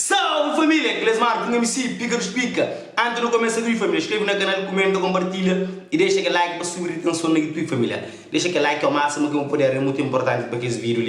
Salve família, que les marca um MC, pica dos pica. Antes de começar a família, inscreve no canal, comenta, compartilha e deixa aquele like para subir a atenção na YouTube família. Deixa aquele like ao máximo que é um poder muito importante para que esse vídeo.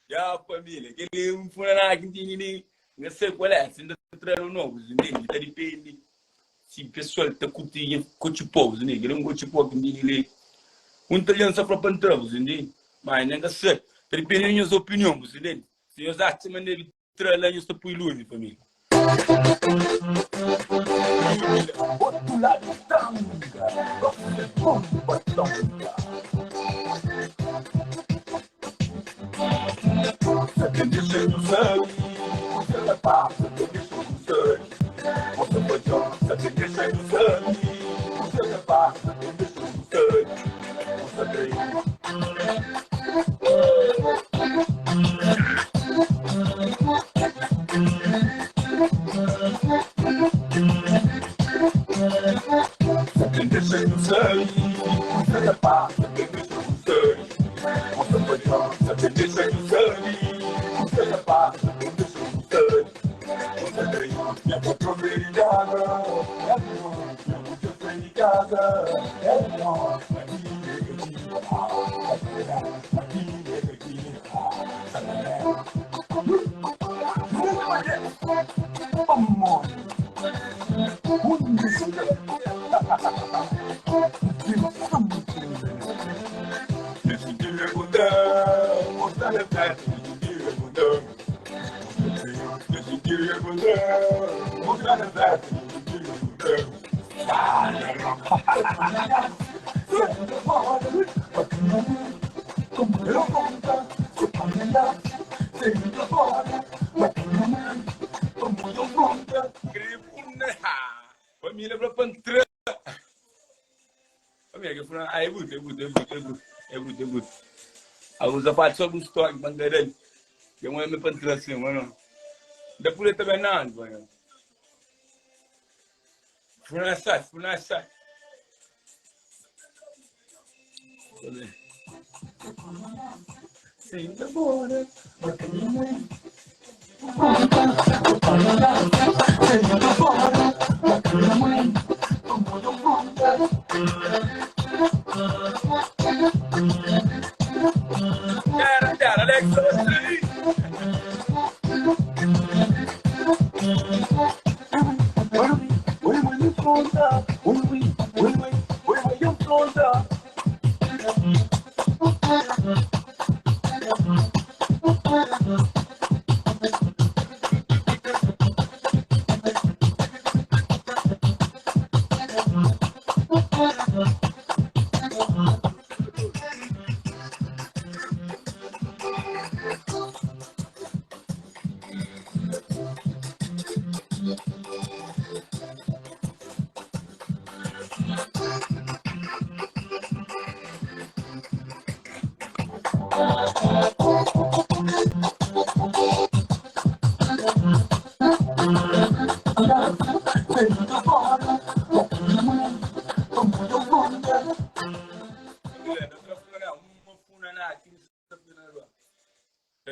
Ya família, aquele Funana que tinha não sei qual é, se ainda treino novo, está depende se o pessoal está curtindo povo, ele não curte povo, ele italiano só para pantrão, mas não sei, depende da minha opinião, se eu já te mandei treino, eu estou por iluno, família. Família para pantrão. Família, é muito. A usa parte só dos toques, bandeirante. Eu não me pantrão assim, mano. Depois também não, mano. Funana sai. Sim, tá bom, né? Cara, Alex,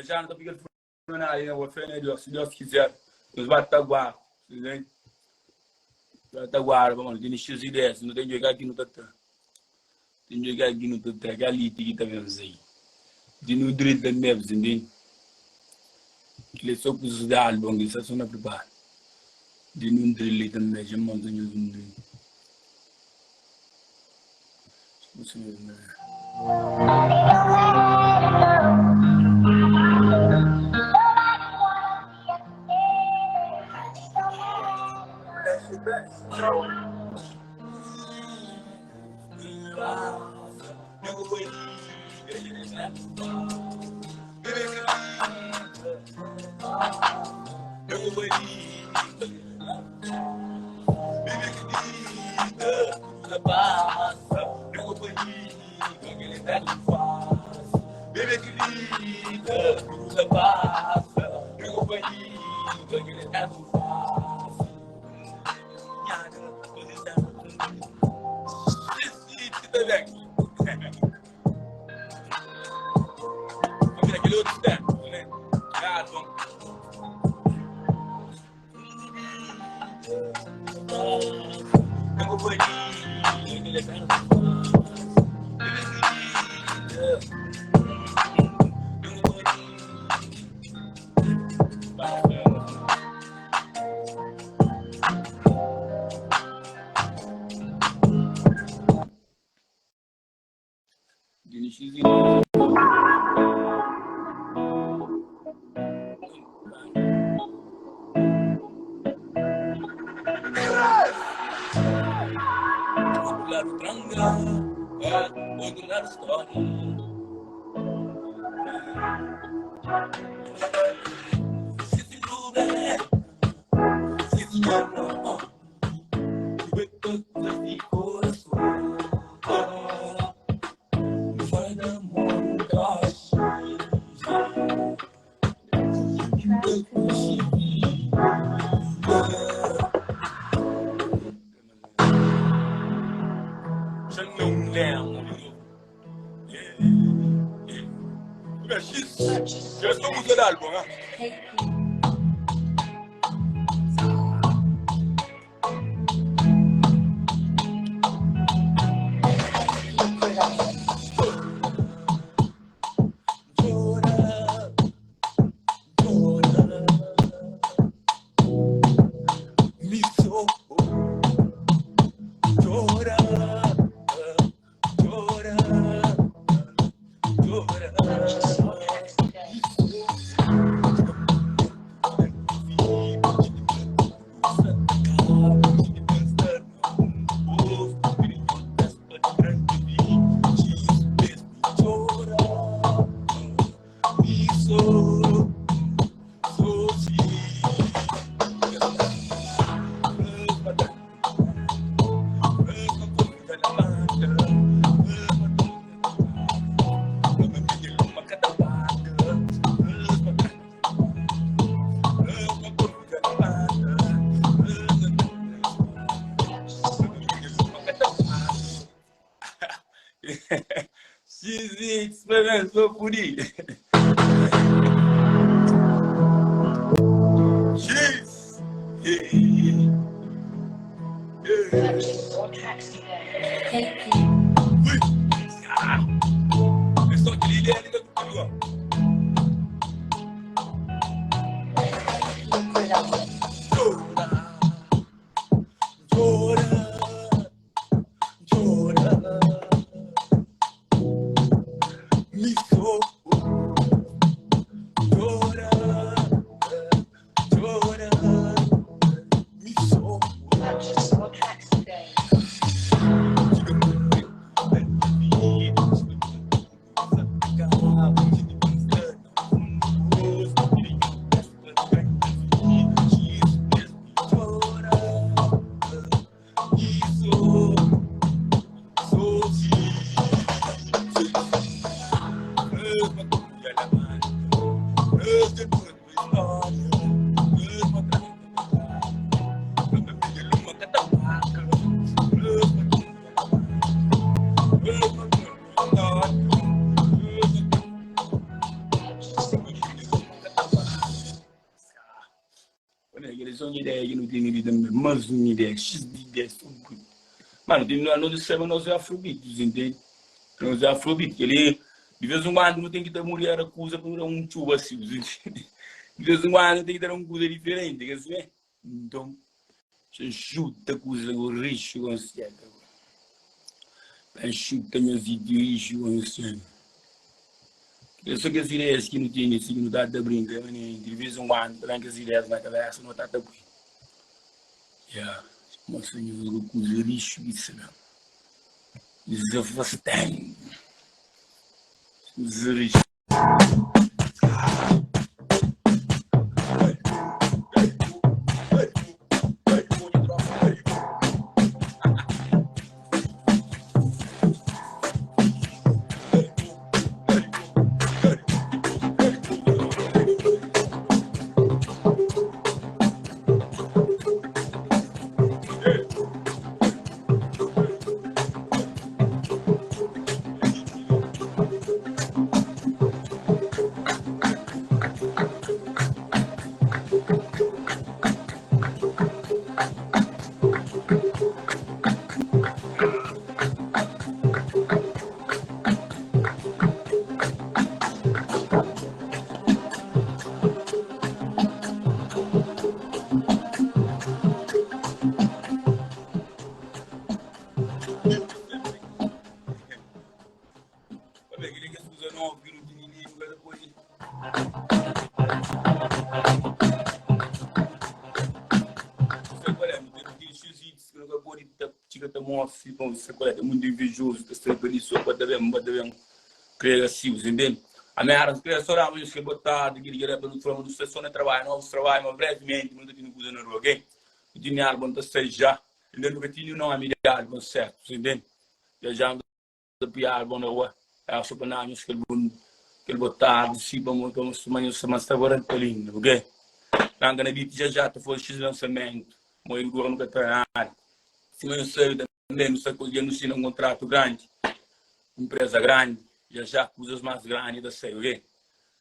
já não está pegando Funana aí, vou fazer se Deus quiser, nos vai estar guarda, vai estar guarda, vamos, tem X ideias, não tem que jogar aqui no tata, tem que jogar aqui no tata, que ali tem que estar vendo aí, de no direito da neve, entende? Que eles só precisam de algo, eles só não preparam, de no direito da neve, já mandam eles no direito. Baby, daqui. Vamos aquele outro step, né? Gato. Tengo bonito, ele é bem já estou mudando álbum, né? X, experimentou por aí. X! Pessoal de Lili é liga do Tudo. Eles são ideia que não tem medida, mas uma ideia, X de ideias são muito. Mano, tem no de semana nós é afrobeats, entende? Nós é afrobeat, que ele, de vez em quando, não tem que ter mulher acusa por um chuva assim, entende? De vez em quando tem que ter uma coisa diferente, quer dizer? Então, você chuta coisa com o risco, com o certo. Chuta minhas ideias, com o certo. Eu só que as ideias que não tem, assim, não dá de brincar, de vez em quando, tranca as ideias na cabeça, não está de brincar. Yeah, mas eu não vou usar lixo, isso não. Desafastando. Usar lixo. moço, bom, você é muito invejoso, que você pode isso, pode ver, creio assim, entende? A minha área, creio só lá, mas que botar, de que para no trono do sessão de trabalho, novos trabalho, mas brevemente, muito que não cuida na rua, ok? O dinheiro, bom, tá já, ainda não tinha não a milhar, bom, certo, entende? Já da piar, bom, na rua, é só para nós que ele botar, de si, bom, como se manhã se mas agora tá lindo, ok? Nanga na bit já foi X lançamento, muito duro no Catarina. Se eu sei também, não sei que eu não um contrato grande, empresa grande, já coisas mais grandes da série, ok?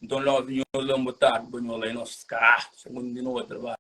Então, logo, eu vou botar, eu vou lá em nosso carro, segundo de novo trabalho.